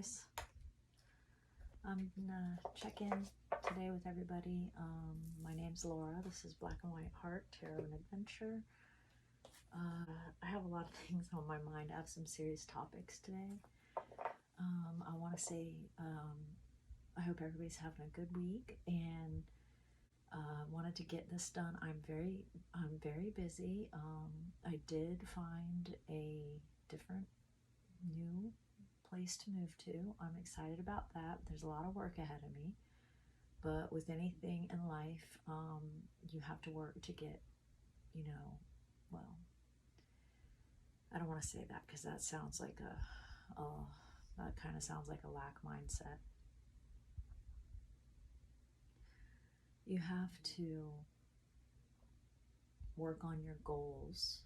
guys. I'm gonna check in today with everybody. My name's Laura. This is Black and White Heart Tarot and Adventure. I have a lot of things on my mind. I have some serious topics today. I want to say I hope everybody's having a good week, and wanted to get this done. I'm very busy. I did find a different new place to move to. I'm excited about that. There's a lot of work ahead of me, but with anything in life, you have to work to get, well, I don't want to say that because that sounds like that kind of sounds like a lack mindset. You have to work on your goals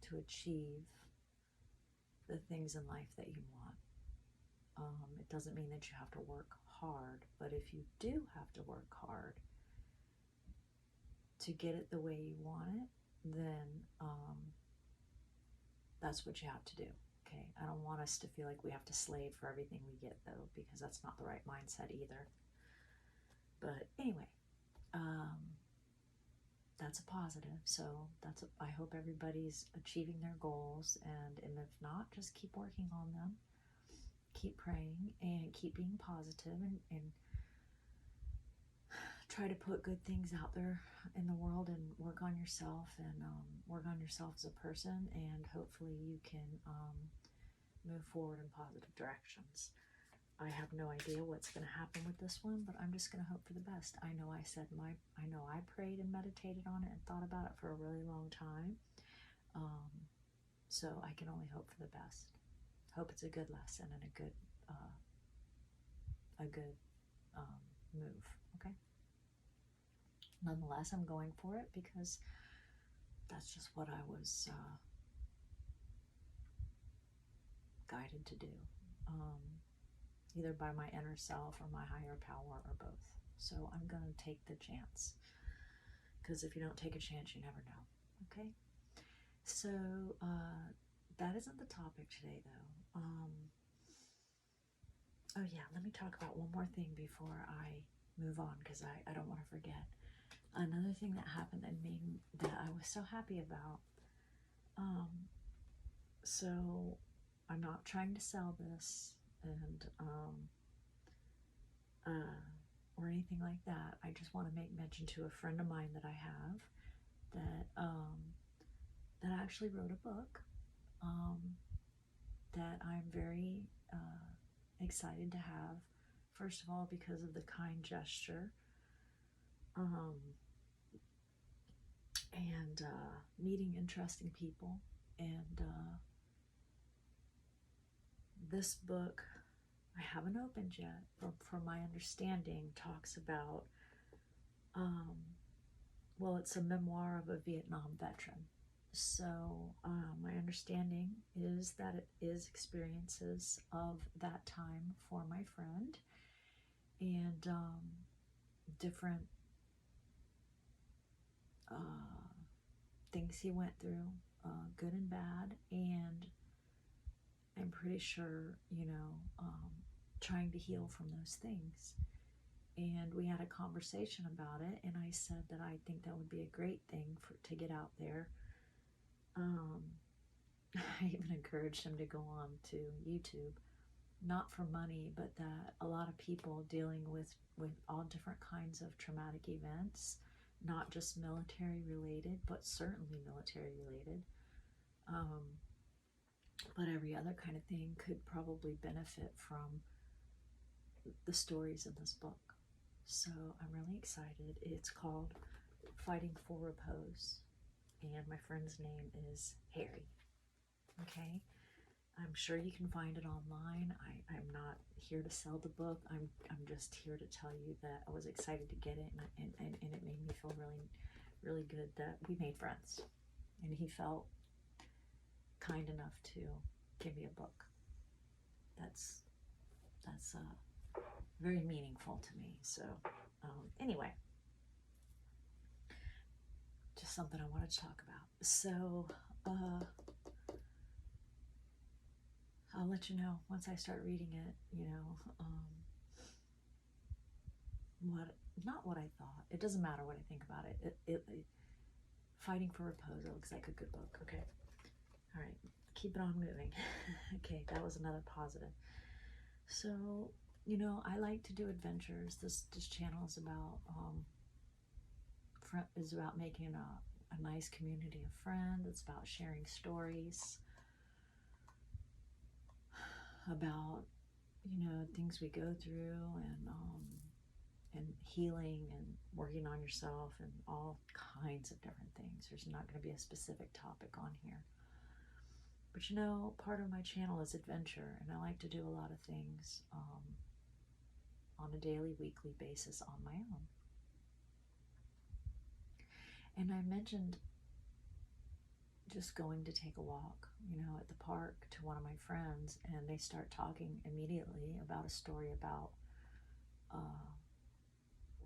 to achieve the things in life that you want. It doesn't mean that you have to work hard, but if you do have to work hard to get it the way you want it, then that's what you have to do. Okay, I don't want us to feel like we have to slave for everything we get, though, because that's not the right mindset either. But anyway, that's a positive. So I hope everybody's achieving their goals, and if not, just keep working on them, keep praying, and keep being positive, and try to put good things out there in the world, and work on yourself, and work on yourself as a person, and hopefully you can move forward in positive directions. I have no idea what's going to happen with this one, but I'm just going to hope for the best. I know I prayed and meditated on it and thought about it for a really long time. So I can only hope for the best. Hope it's a good lesson and a good move. Okay. Nonetheless, I'm going for it because that's just what I was guided to do. Either by my inner self or my higher power or both. So I'm going to take the chance, because if you don't take a chance, you never know. Okay? So that isn't the topic today, though. Oh yeah, let me talk about one more thing before I move on, because I don't want to forget. Another thing that happened that I was so happy about. So I'm not trying to sell this, and or anything like that. I just want to make mention to a friend of mine that I have that actually wrote a book that I'm very excited to have. First of all, because of the kind gesture, and meeting interesting people, and this book, I haven't opened yet, but from my understanding, talks about, well, it's a memoir of a Vietnam veteran. So my understanding is that it is experiences of that time for my friend, and different things he went through, good and bad, and I'm pretty sure, trying to heal from those things. And we had a conversation about it, and I said that I think that would be a great thing to get out there. I even encouraged him to go on to YouTube, not for money, but that a lot of people dealing with all different kinds of traumatic events, not just military related, but certainly military related, but every other kind of thing, could probably benefit from the stories in this book. So I'm really excited. It's called Fighting for Repose, and my friend's name is Harry. Okay, I'm sure you can find it online. I'm not here to sell the book. I'm just here to tell you that I was excited to get it, and it made me feel really, really good that we made friends, and he felt kind enough to give me a book. That's very meaningful to me. So anyway, just something I wanted to talk about. So I'll let you know once I start reading it, what, not what I thought. It doesn't matter what I think about it. Fighting for Repose, it looks like a good book. Okay. All right. Keep it on moving. Okay, that was another positive. So, I like to do adventures. This channel is about making a nice community of friends. It's about sharing stories about things we go through, and healing and working on yourself and all kinds of different things. There's not going to be a specific topic on here. But part of my channel is adventure, and I like to do a lot of things on a daily, weekly basis on my own. And I mentioned just going to take a walk, at the park to one of my friends, and they start talking immediately about a story about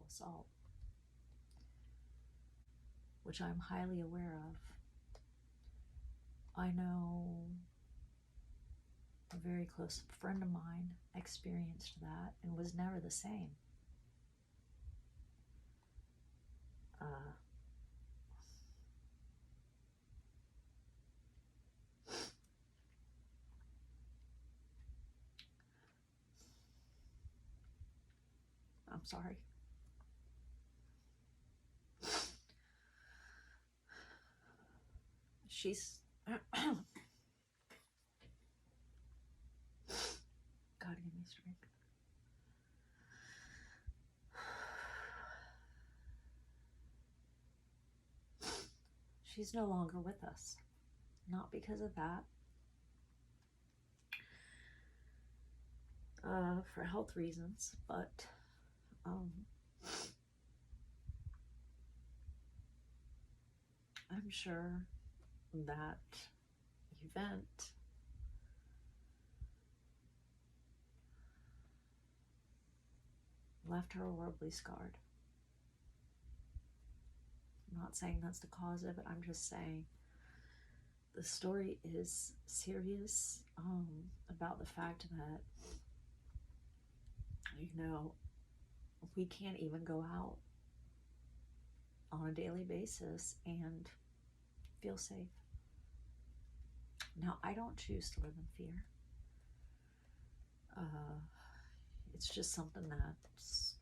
assault, which I'm highly aware of. I know a very close friend of mine experienced that and was never the same. I'm sorry. She's God, give me strength. She's no longer with us. Not because of that. For health reasons, but I'm sure that event left her horribly scarred. I'm not saying that's the cause of it. I'm just saying the story is serious about the fact that, we can't even go out on a daily basis and feel safe. Now, I don't choose to live in fear. It's just something that's,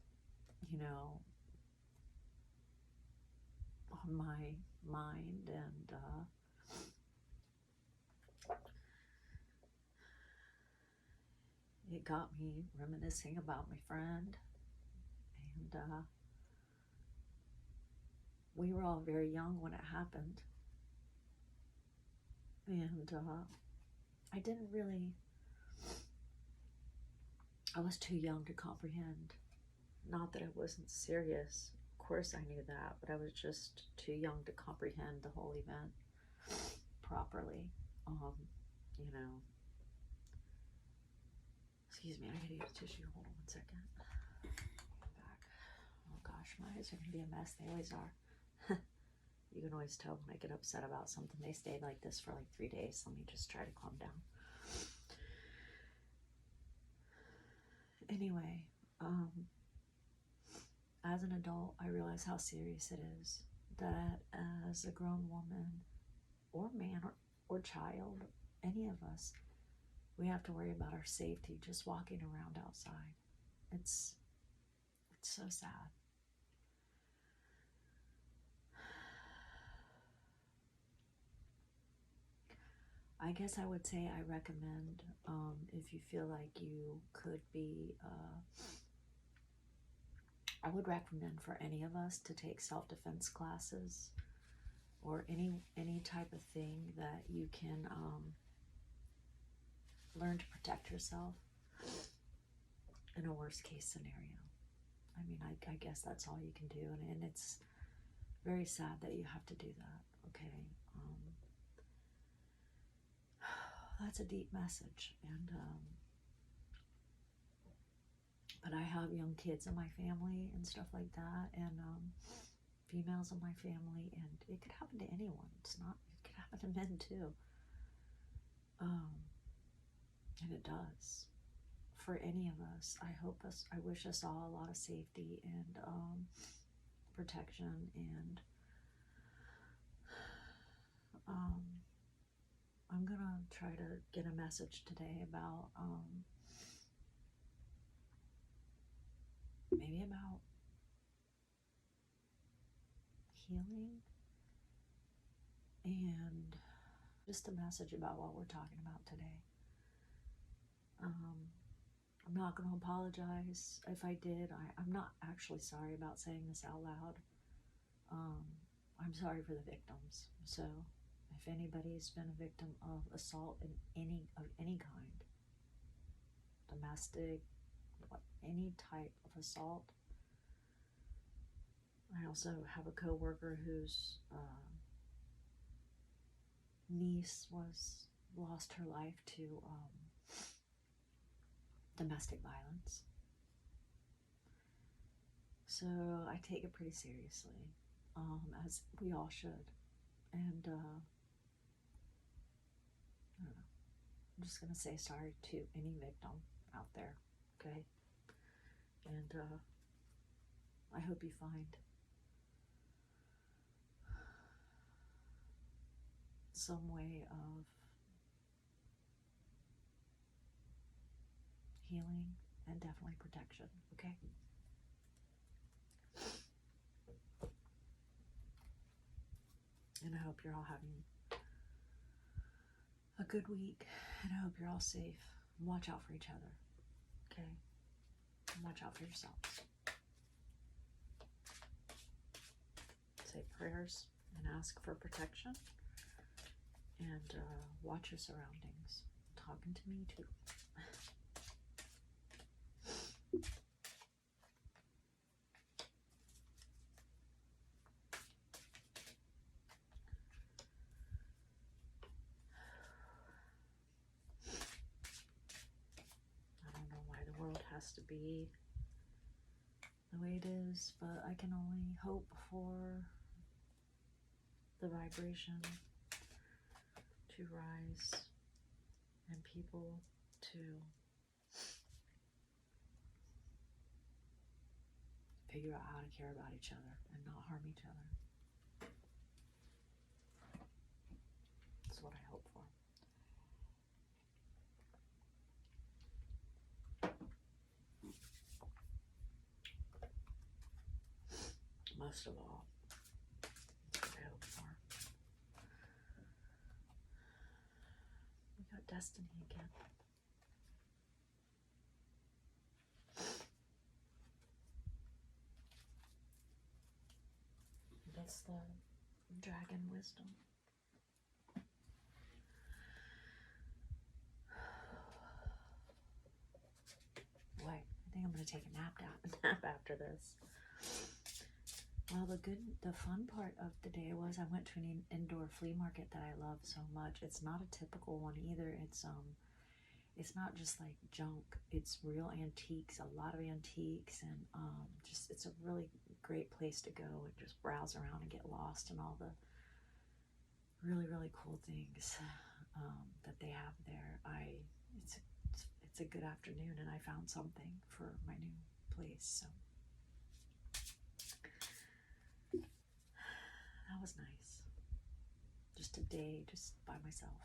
on my mind, and it got me reminiscing about my friend, and we were all very young when it happened, and I was too young to comprehend. Not that it wasn't serious, of course I knew that, but I was just too young to comprehend the whole event properly. Excuse me, I gotta get a tissue. Hold on 1 second. Back. Oh gosh, my eyes are gonna be a mess. They always are. You can always tell when I get upset about something. They stayed like this for like 3 days. Let me just try to calm down. Anyway, as an adult, I realize how serious it is that as a grown woman or man or child, any of us, we have to worry about our safety just walking around outside. It's so sad. I guess I would say I recommend, if you feel like you could be, I would recommend for any of us to take self-defense classes, or any type of thing that you can learn to protect yourself in a worst case scenario. I mean, I guess that's all you can do, and it's very sad that you have to do that. Okay. That's a deep message, and but I have young kids in my family and stuff like that, and females in my family, and it could happen to anyone. It could happen to men too. And it does. For any of us, I wish us all a lot of safety and protection, and I'm gonna try to get a message today about maybe about healing, and just a message about what we're talking about today. I'm not going to apologize if I did. I'm not actually sorry about saying this out loud. I'm sorry for the victims. So if anybody's been a victim of assault of any kind, domestic, any type of assault. I also have a coworker whose niece lost her life to domestic violence. So I take it pretty seriously, as we all should. And I don't know. I'm just gonna say sorry to any victim out there, okay? And I hope you find some way of healing and definitely protection, okay? And I hope you're all having a good week, and I hope you're all safe. Watch out for each other, okay? And watch out for yourselves. Say prayers and ask for protection, and watch your surroundings. Talking to me too. I don't know why the world has to be the way it is, but I can only hope for the vibration to rise and people to figure out how to care about each other and not harm each other. That's what I hope for. Most of all, that's what I hope for. We got Destiny again. That's the dragon wisdom. Boy, I think I'm gonna take a nap after this. Well, the fun part of the day was I went to an indoor flea market that I love so much. It's not a typical one either. It's not just like junk. It's real antiques, a lot of antiques, and it's a really great place to go and just browse around and get lost in all the really, really cool things that they have there. It's a good afternoon, and I found something for my new place, so that was nice. Just a day just by myself.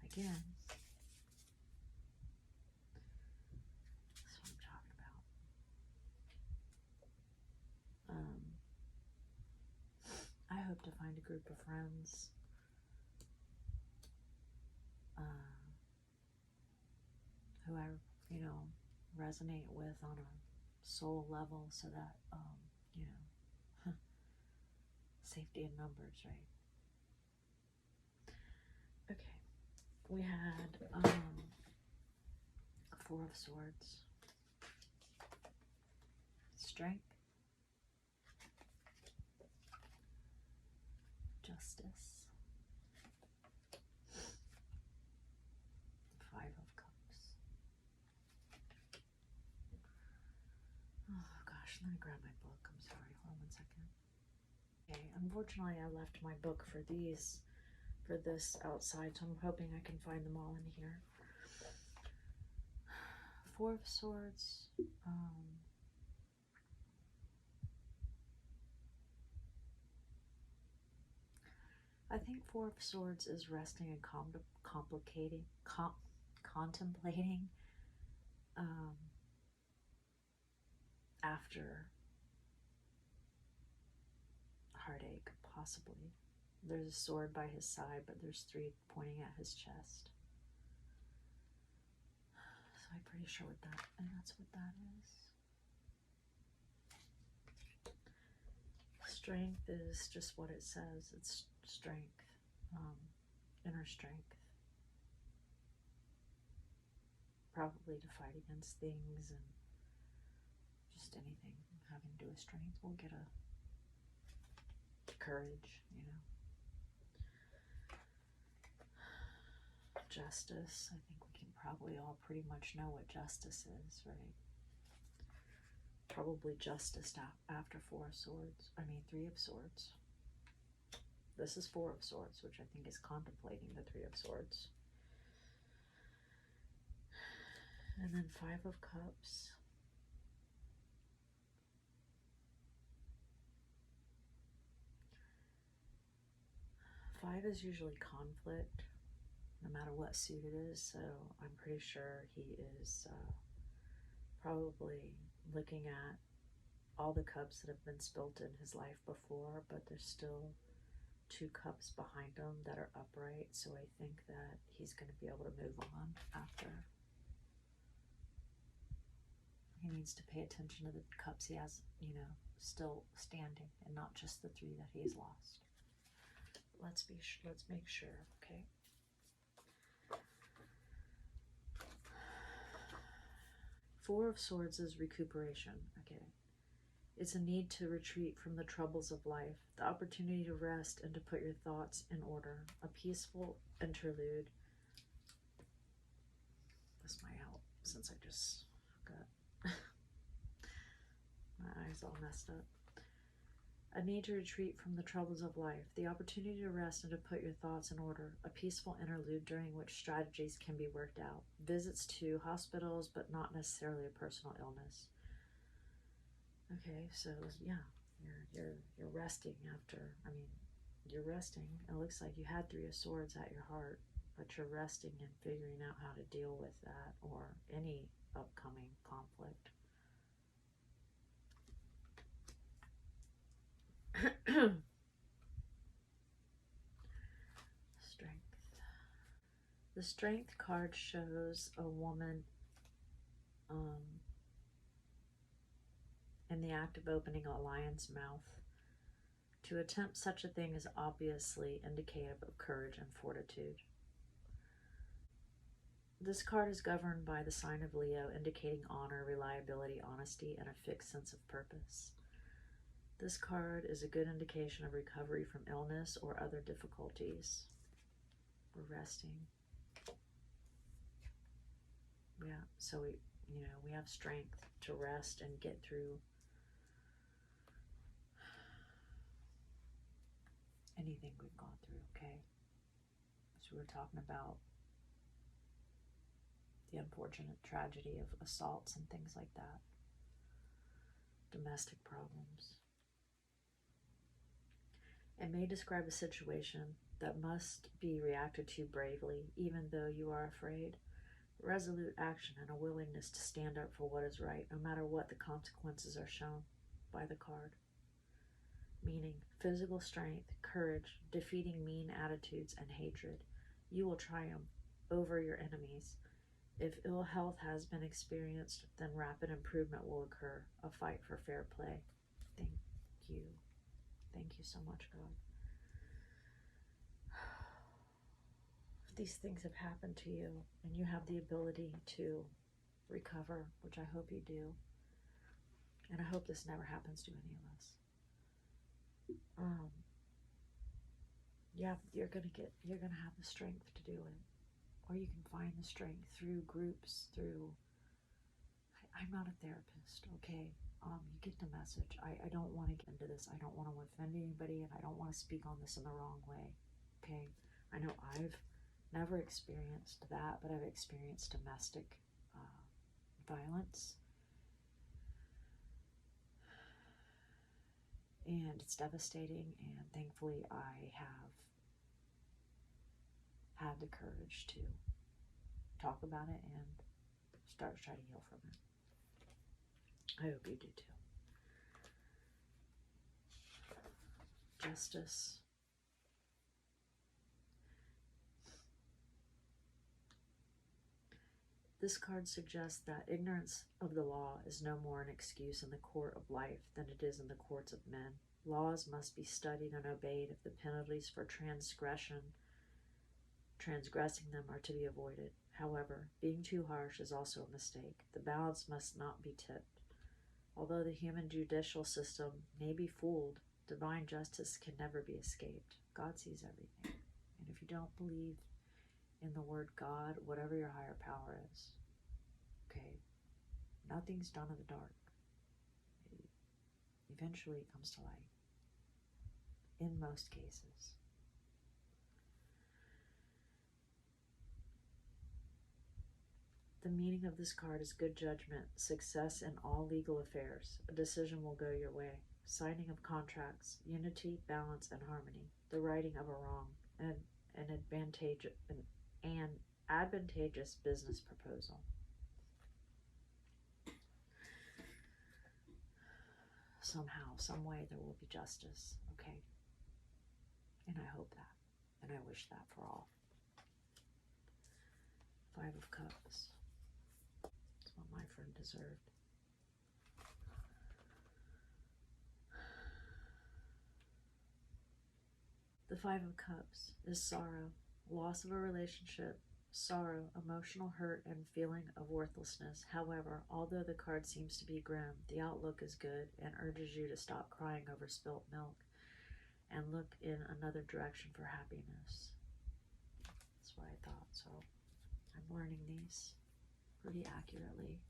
Again, that's what I'm talking about. I hope to find a group of friends who I, resonate with on a soul level, so that, safety in numbers, right? Okay, we had Four of Swords, Strength, Justice, Five of Cups. Oh gosh, let me grab my book. I'm sorry, hold on 1 second. Okay, unfortunately I left my book for this outside, so I'm hoping I can find them all in here. Four of Swords, I think Four of Swords is resting and contemplating after heartache, possibly. There's a sword by his side, but there's three pointing at his chest. So I'm pretty sure that's what that is. Strength is just what it says. It's strength, inner strength. Probably to fight against things and just anything having to do with strength. We'll get a courage, you know. Justice. I think we can probably all pretty much know what justice is, right? Probably justice after Four of Swords. I mean, Three of Swords. This is Four of Swords, which I think is contemplating the Three of Swords. And then Five of Cups. Five is usually conflict, no matter what suit it is, so I'm pretty sure he is probably looking at all the cups that have been spilt in his life before, but there's still two cups behind him that are upright, so I think that he's going to be able to move on after. He needs to pay attention to the cups he has, you know, still standing, and not just the three that he's lost. Let's make sure, okay? Four of Swords is recuperation, okay? It's a need to retreat from the troubles of life, the opportunity to rest and to put your thoughts in order, a peaceful interlude. This might help since I just got my eyes all messed up. A need to retreat from the troubles of life, the opportunity to rest and to put your thoughts in order, a peaceful interlude during which strategies can be worked out, visits to hospitals, but not necessarily a personal illness. Okay, so yeah, you're resting after, I mean, you're resting. It looks like you had Three of Swords at your heart, but you're resting and figuring out how to deal with that or any upcoming conflict. Strength. The Strength card shows a woman in the act of opening a lion's mouth. To attempt such a thing is obviously indicative of courage and fortitude. This card is governed by the sign of Leo, indicating honor, reliability, honesty, and a fixed sense of purpose. This card is a good indication of recovery from illness or other difficulties. We're resting. Yeah, so we have strength to rest and get through anything we've gone through, okay? So we're talking about the unfortunate tragedy of assaults and things like that. Domestic problems. It may describe a situation that must be reacted to bravely, even though you are afraid. Resolute action and a willingness to stand up for what is right, no matter what the consequences are shown by the card. Meaning, physical strength, courage, defeating mean attitudes and hatred. You will triumph over your enemies. If ill health has been experienced, then rapid improvement will occur. A fight for fair play. Thank you. Thank you so much, God. If these things have happened to you and you have the ability to recover, which I hope you do, and I hope this never happens to any of us. Yeah, you're gonna have the strength to do it, or you can find the strength through groups, I'm not a therapist, okay? You get the message. I don't want to get into this. I don't want to offend anybody, and I don't want to speak on this in the wrong way, okay? I know I've never experienced that, but I've experienced domestic violence. And it's devastating, and thankfully I have had the courage to talk about it and start to try to heal from it. I hope you do too. Justice. This card suggests that ignorance of the law is no more an excuse in the court of life than it is in the courts of men. Laws must be studied and obeyed if the penalties for transgressing them are to be avoided. However, being too harsh is also a mistake. The balance must not be tipped. Although the human judicial system may be fooled, divine justice can never be escaped. God sees everything. And if you don't believe in the word God, whatever your higher power is, okay, nothing's done in the dark. Eventually it comes to light. In most cases. The meaning of this card is good judgment, success in all legal affairs. A decision will go your way. Signing of contracts, unity, balance, and harmony. The righting of a wrong, and an advantageous business proposal. Somehow, some way, there will be justice, okay? And I hope that, and I wish that for all. 5 of Cups. That's what my friend deserved. The 5 of Cups is sorrow, loss of a relationship, sorrow, emotional hurt, and feeling of worthlessness. However, although the card seems to be grim, the outlook is good and urges you to stop crying over spilt milk and look in another direction for happiness. That's what I thought. So I'm learning these pretty accurately.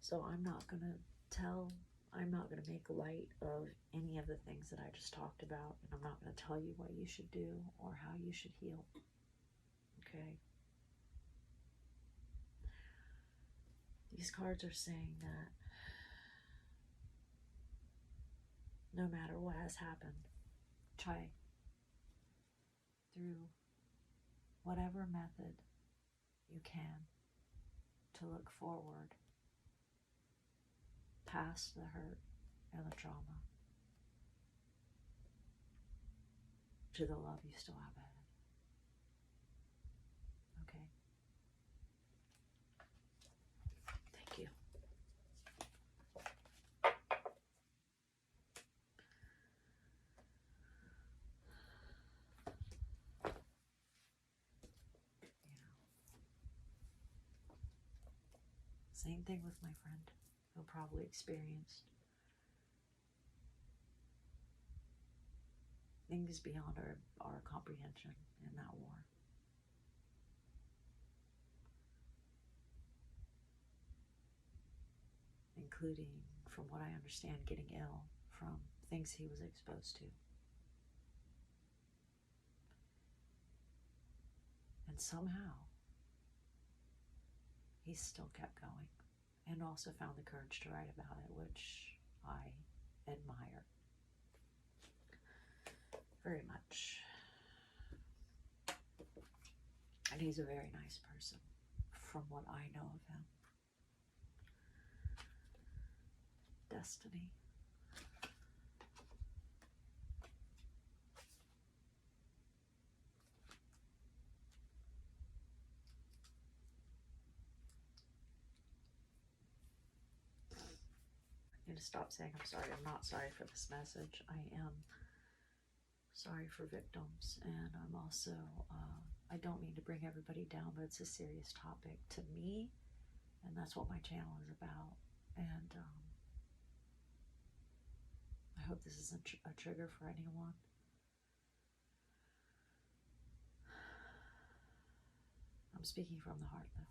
So I'm not going to make light of any of the things that I just talked about, and I'm not going to tell you what you should do or how you should heal. Okay? These cards are saying that no matter what has happened, try through whatever method you can to look forward past the hurt and the trauma to the love you still have ahead. Okay? Thank you. Same thing with my friend, who probably experienced things beyond our comprehension in that war. Including, from what I understand, getting ill from things he was exposed to. And somehow, he still kept going and also found the courage to write about it, which I admire very much. And he's a very nice person from what I know of him. Destiny. I'm going to stop saying I'm sorry. I'm not sorry for this message. I am sorry for victims, and I'm also, I don't mean to bring everybody down, but it's a serious topic to me, and that's what my channel is about. And I hope this isn't a trigger for anyone. I'm speaking from the heart, though.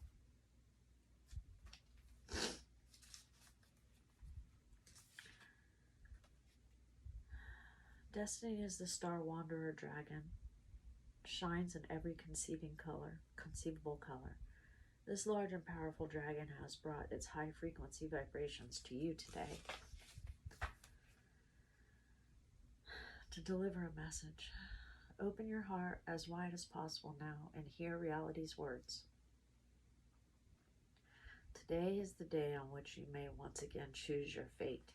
Destiny is the star wanderer dragon. shines in every conceivable color. This large and powerful dragon has brought its high frequency vibrations to you today to deliver a message. Open your heart as wide as possible now and hear reality's words. Today is the day on which you may once again choose your fate.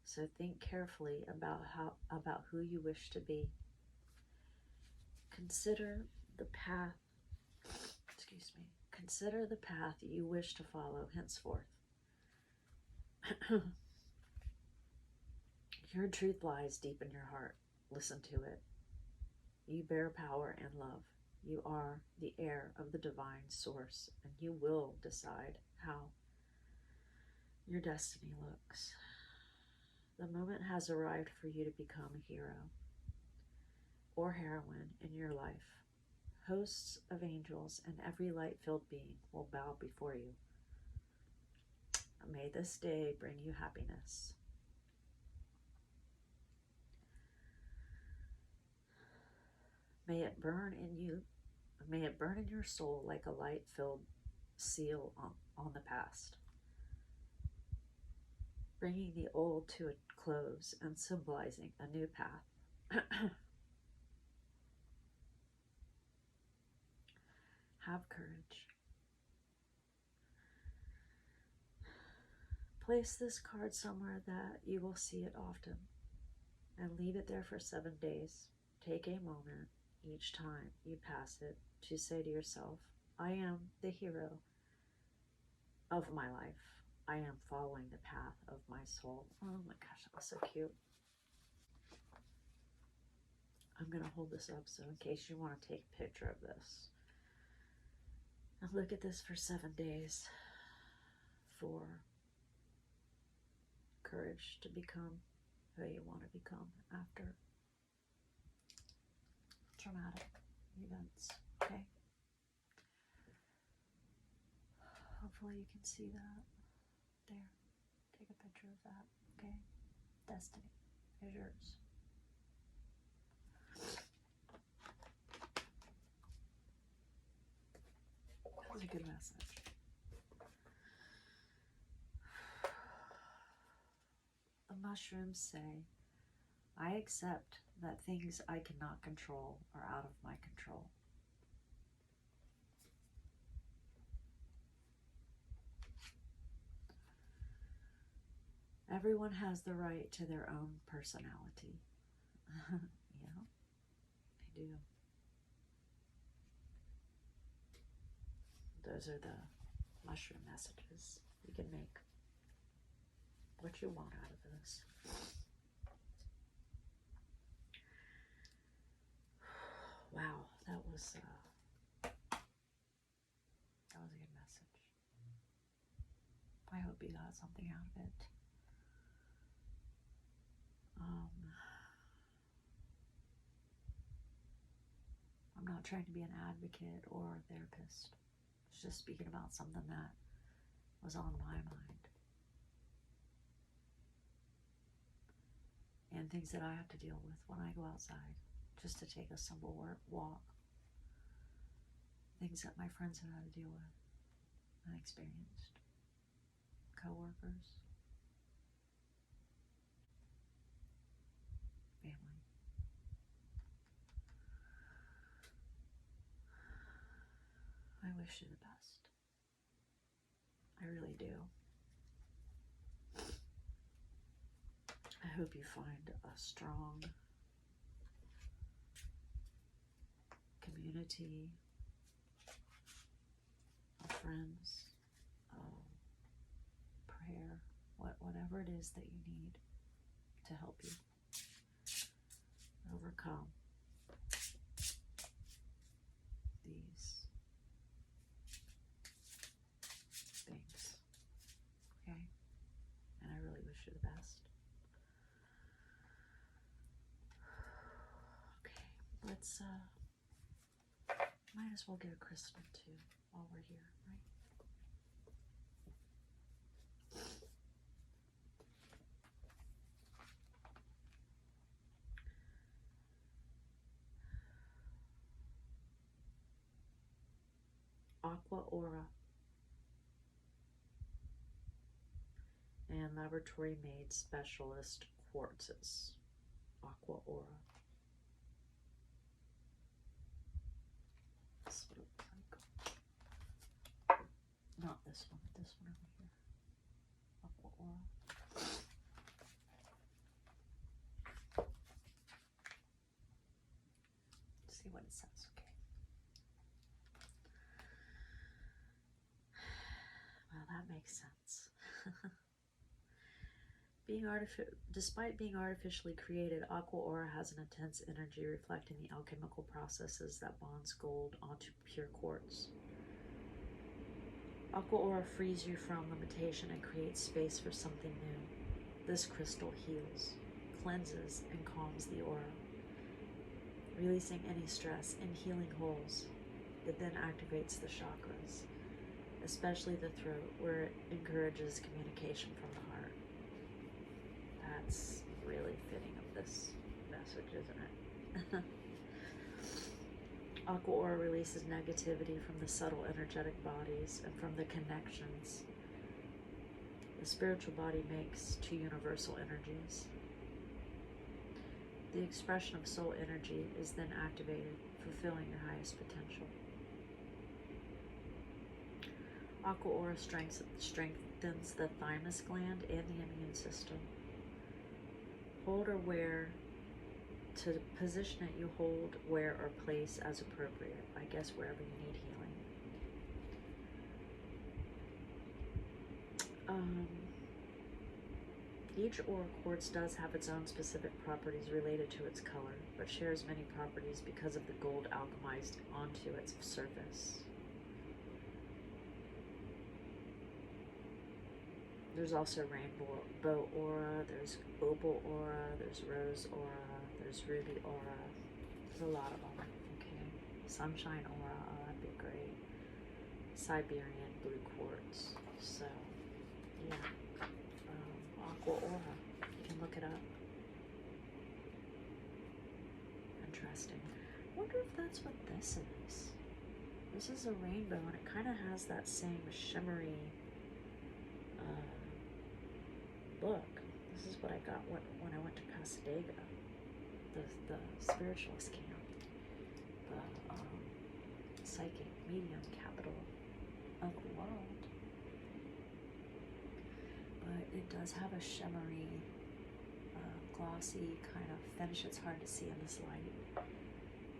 So think carefully about who you wish to be. Consider the path you wish to follow henceforth. Your truth lies deep in your heart. Listen to it. You bear power and love. You are the heir of the divine source, and you will decide how your destiny looks. The moment has arrived for you to become a hero or heroine in your life. Hosts of angels and every light-filled being will bow before you. May this day bring you happiness. May it burn in your soul like a light-filled seal on the past, bringing the old to a close and symbolizing a new path. Have courage. Place this card somewhere that you will see it often and leave it there for 7 days. Take a moment each time you pass it to say to yourself, I am the hero of my life. I am following the path of my soul. Oh my gosh, that was so cute. I'm going to hold this up so in case you want to take a picture of this. And look at this for 7 days for courage to become who you want to become after traumatic events, okay? Hopefully you can see that. There. Take a picture of that, okay? Destiny is yours. That was a good message. The mushrooms say, I accept that things I cannot control are out of my control. Everyone has the right to their own personality. Yeah, they do. Those are the mushroom messages. You can make what you want out of this. Wow, that was a good message. I hope you got something out of it. I'm not trying to be an advocate or a therapist. It's just speaking about something that was on my mind. And things that I have to deal with when I go outside, just to take a simple walk. Things that my friends have had to deal with and experienced. Co-workers. Family. I wish you the best. I really do. I hope you find a strong community of friends, of prayer, whatever it is that you need to help you overcome these things. Okay? And I really wish you the best. Okay, let's might as well get a crystal too while we're here, right? Aqua Aura, and laboratory made specialist quartzes. Aqua Aura. This is what it looks like. Not this one, this one over here. Aqua Aura. See what it says, okay. Well, that makes sense. Despite being artificially created, Aqua Aura has an intense energy reflecting the alchemical processes that bonds gold onto pure quartz. Aqua Aura frees you from limitation and creates space for something new. This crystal heals, cleanses, and calms the aura, releasing any stress and healing holes. It then activates the chakras, especially the throat, where it encourages communication from the heart. That's really fitting of this message, isn't it? Aqua Aura releases negativity from the subtle energetic bodies and from the connections the spiritual body makes to universal energies. The expression of soul energy is then activated, fulfilling your highest potential. Aqua Aura strengthens the thymus gland and the immune system. Hold or wear. To position it, you hold, wear, or place as appropriate. I guess wherever you need healing. Each aura quartz does have its own specific properties related to its color, but shares many properties because of the gold alchemized onto its surface. There's also rainbow aura, there's opal aura, there's rose aura, there's ruby aura. There's a lot of them, okay? Sunshine aura, oh, that'd be great. Siberian blue quartz. So, yeah. Aqua Aura. You can look it up. Interesting. I wonder if that's what this is. This is a rainbow, and it kind of has that same shimmery look. This is what I got when I went to Casadega, the spiritualist camp, the psychic medium capital of the world. But it does have a shimmery, glossy kind of finish. It's hard to see in this light,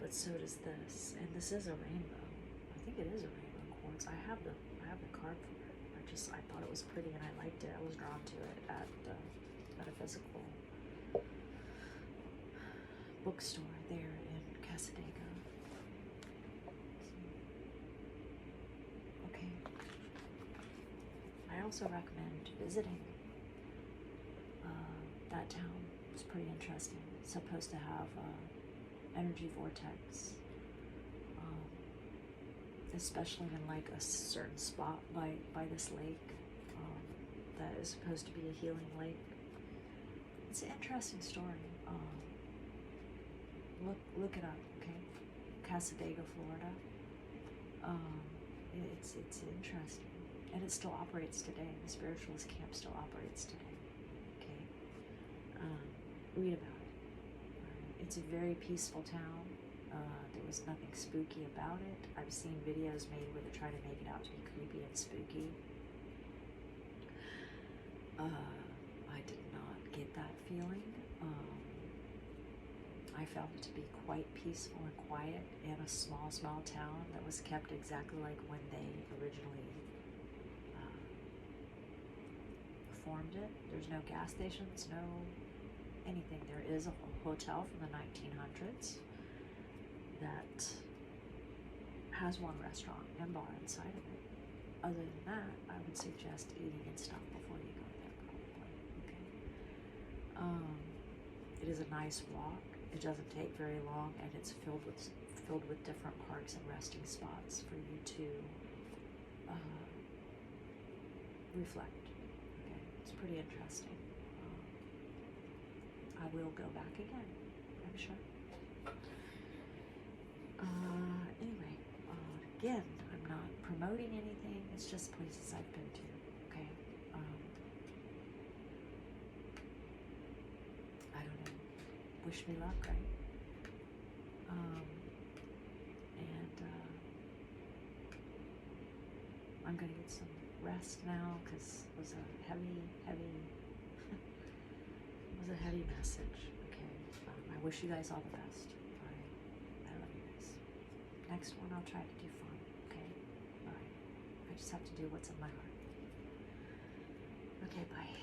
but so does this. And this is a rainbow. I think it is a rainbow quartz. I have the card for it. I thought it was pretty and I liked it. I was drawn to it at the metaphysical bookstore there in Casadega. Okay. I also recommend visiting that town. It's pretty interesting. It's supposed to have energy vortex, especially in like a certain spot by this lake that is supposed to be a healing lake. It's an interesting story. Look it up, okay? Casadega, Florida. It's interesting, and it still operates today. The spiritualist camp still operates today. Okay, read about it. It's a very peaceful town. There was nothing spooky about it. I've seen videos made where they try to make it out to be creepy and spooky. I did not get that feeling. I found it to be quite peaceful and quiet in a small town that was kept exactly like when they originally formed it. There's no gas stations, no anything. There is a hotel from the 1900s that has one restaurant and bar inside of it. Other than that, I would suggest eating and stuff before you go there, probably. Okay. It is a nice walk. It doesn't take very long, and it's filled with different parks and resting spots for you to reflect. Okay, it's pretty interesting. I will go back again, I'm sure. Anyway, again, I'm not promoting anything. It's just places I've been to. Okay. I don't know. Wish me luck, right? And I'm gonna get some rest now because it was a heavy it was a heavy message. Okay. I wish you guys all the best. All right. I love you guys. Next one, I'll try to do fun. Okay. All right. I just have to do what's in my heart. Okay. Bye.